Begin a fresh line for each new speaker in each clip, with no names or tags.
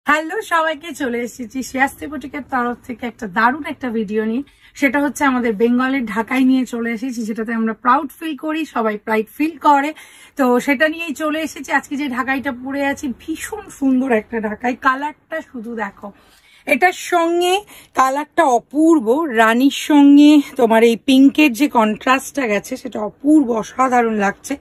Hello সবাইকে, চলে এসেছি শ্রেয়াশ্রী বুটিকের তরফ থেকে একটা দারুণ একটা ভিডিও নিয়ে। সেটা হচ্ছে আমাদের বেঙ্গলের ঢাকায় নিয়ে চলে এসেছি, যেটাতে আমরা প্রাউড ফিল করি, সবাই প্রাইড ফিল করে। তো সেটা নিয়েই চলে এসেছি। আজকে যে ঢাকাইটা পরে আছি ভীষণ সুন্দর একটা ঢাকাই, কালারটা শুধু দেখো, এটার সঙ্গে কালারটা অপূর্ব, রানীর সঙ্গে তোমার এই পিঙ্কের যে কন্ট্রাস্টটা গেছে সেটা অপূর্ব, অসাধারণ লাগছে।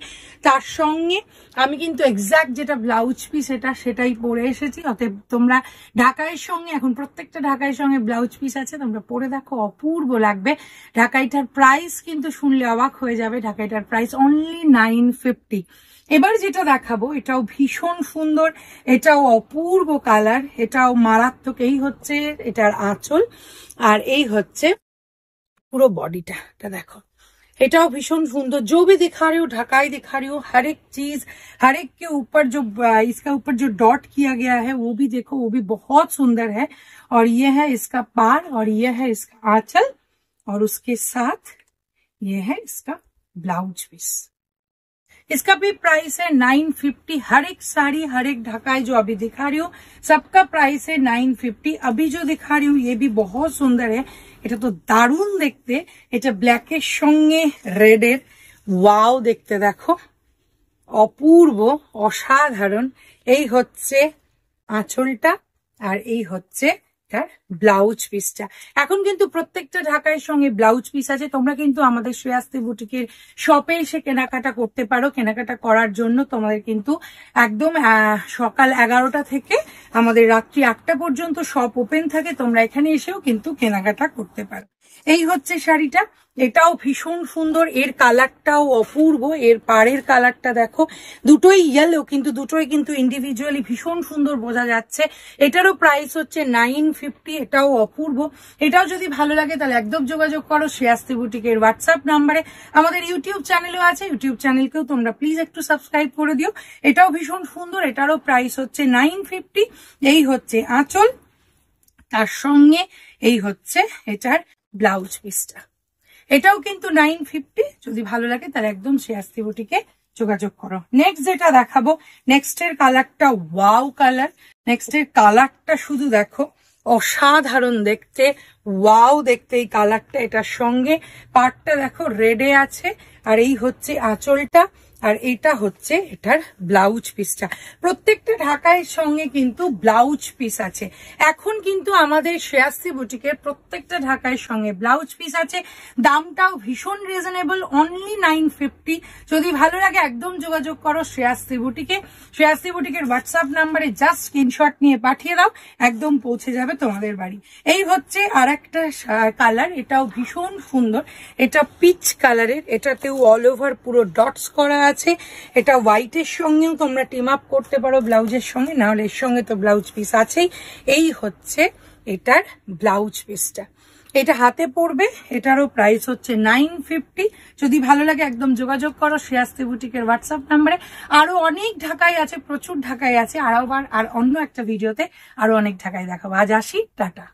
তার সঙ্গে আমি কিন্তু এক্সাক্ট যেটা ব্লাউজ পিস সেটাই পরে এসেছি। অতএব তোমরা ঢাকাইয়ের সঙ্গে, এখন প্রত্যেকটা ঢাকাইয়ের সঙ্গে ব্লাউজ পিস আছে, তোমরা পরে দেখো, অপূর্ব লাগবে। ঢাকাইটার প্রাইস কিন্তু শুনলে অবাক হয়ে যাবে, ঢাকাইটার প্রাইস অনলি 950। এবার যেটা দেখাবো এটাও ভীষণ সুন্দর, এটাও অপূর্ব কালার, এটাও মারাত্মক। এই হচ্ছে এটার আঁচল, আর এই হচ্ছে পুরো বডিটা। দেখো, एटाও भीषण सुंदर। जो भी दिखा रही हूँ ढकाई दिखा रही हूँ, हर एक चीज, हर एक के ऊपर जो इसका ऊपर जो डॉट किया गया है वो भी देखो, वो भी बहुत सुंदर है। और ये है इसका पार, और ये है इसका आंचल, और उसके साथ ये है इसका ब्लाउज पीस। इसका भी प्राइस है 950। हर एक साड़ी, हर एक ढकाई जो अभी दिखा रही हूँ सबका प्राइस है 950। अभी जो दिखा रही हूँ ये भी बहुत सुंदर है। এটা তো দারুণ দেখতে। এটা ব্ল্যাকের সঙ্গে রেডের, ওয়াও দেখতে, দেখো অপূর্ব, অসাধারণ। এই হচ্ছে আঁচলটা, আর এই হচ্ছে তার ব্লাউজ পিসটা। এখন কিন্তু প্রত্যেকটা ঢাকাইয়ের সঙ্গে ব্লাউজ পিস আছে। তোমরা কিন্তু আমাদের শ্রেয়াশ্রী বুটিকের শপে এসে কেনাকাটা করতে পারো। কেনাকাটা করার জন্য তোমাদের কিন্তু একদম সকাল 11টা থেকে আমাদের রাত্রি 8টা পর্যন্ত শপ ওপেন থাকে। তোমরা এখানে এসেও কিন্তু কেনাকাটা করতে পারো। এই হচ্ছে শাড়িটা, এটাও ভীষণ সুন্দর, এর কালারটাও অপূর্ব। এর পাড়ের কালারটা দেখো, দুটোই ইয়েলো, কিন্তু দুটোই কিন্তু ইন্ডিভিজুয়ালি ভীষণ সুন্দর বোঝা যাচ্ছে। এটারও প্রাইস হচ্ছে 950। এটাও অপূর্ব। এটাও যদি ভালো লাগে তাহলে একদম যোগাযোগ করো শ্রেয়াশ্রী বুটিকের হোয়াটসঅ্যাপ নাম্বারে। আমাদের ইউটিউব চ্যানেলও আছে, ইউটিউব চ্যানেলকেও তোমরা প্লিজ একটু সাবস্ক্রাইব করে দিও। এটাও ভীষণ সুন্দর, এটারও প্রাইস হচ্ছে 950। এই হচ্ছে আঁচল, তার সঙ্গে এই হচ্ছে এটার ব্লাউজ পিসটা। এটাও কিন্তু 950। যদি ভালো লাগে তাহলে একদম শ্রেয়াশ্রী বুটিকে যোগাযোগ করো। নেক্সট যেটা দেখাবো, নেক্সটের কালারটা ওয়াও কালার। নেক্সটের কালারটা শুধু দেখো, অসাধারণ দেখতে, ওয়াও দেখতে এই কালারটা। এটার সঙ্গে পাড়টা দেখো রেডে আছে, আর এই হচ্ছে আঁচলটা, আর এটা হচ্ছে এটার ব্লাউজ পিসটা। প্রত্যেকটা ঢাকাইয়ের সঙ্গে কিন্তু ব্লাউজ পিস আছে। এখন কিন্তু আমাদের শ্রেয়াশ্রী বুটিকের প্রত্যেকটা ঢাকাইয়ের সঙ্গে ব্লাউজ পিস আছে। দামটাও ভীষণ রিজনেবল, অনলি 950। যদি ভালো লাগে একদম যোগাযোগ করো শ্রেয়াশ্রী বুটিকে। শ্রেয়াশ্রী বুটিকের হোয়াটসঅ্যাপ নাম্বারে জাস্ট স্ক্রিনশট নিয়ে পাঠিয়ে দাও, একদম পৌঁছে যাবে তোমাদের বাড়ি। এই হচ্ছে আর একটা কালার, এটাও ভীষণ সুন্দর। এটা পিচ কালারের, এটাতেও অল ওভার পুরো ডটস করা আছে। এটা হোয়াইটের সঙ্গেও তোমরা টিম আপ করতে পারো ব্লাউজের সঙ্গে, না হলে এর সঙ্গে তো ব্লাউজ পিস আছেই। এই হচ্ছে এটার ব্লাউজ পিসটা, এটা হাতে পড়বে। এটারও প্রাইস হচ্ছে 950। যদি ভালো লাগে একদম যোগাযোগ করো শ্রেয়াশ্রী বুটিকের হোয়াটসঅ্যাপ নাম্বারে। আরো অনেক ঢাকাই আছে, প্রচুর ঢাকাই আছে। আর অন্য একটা ভিডিওতে আরো অনেক ঢাকাই দেখাবো। আজ আসি, টাটা।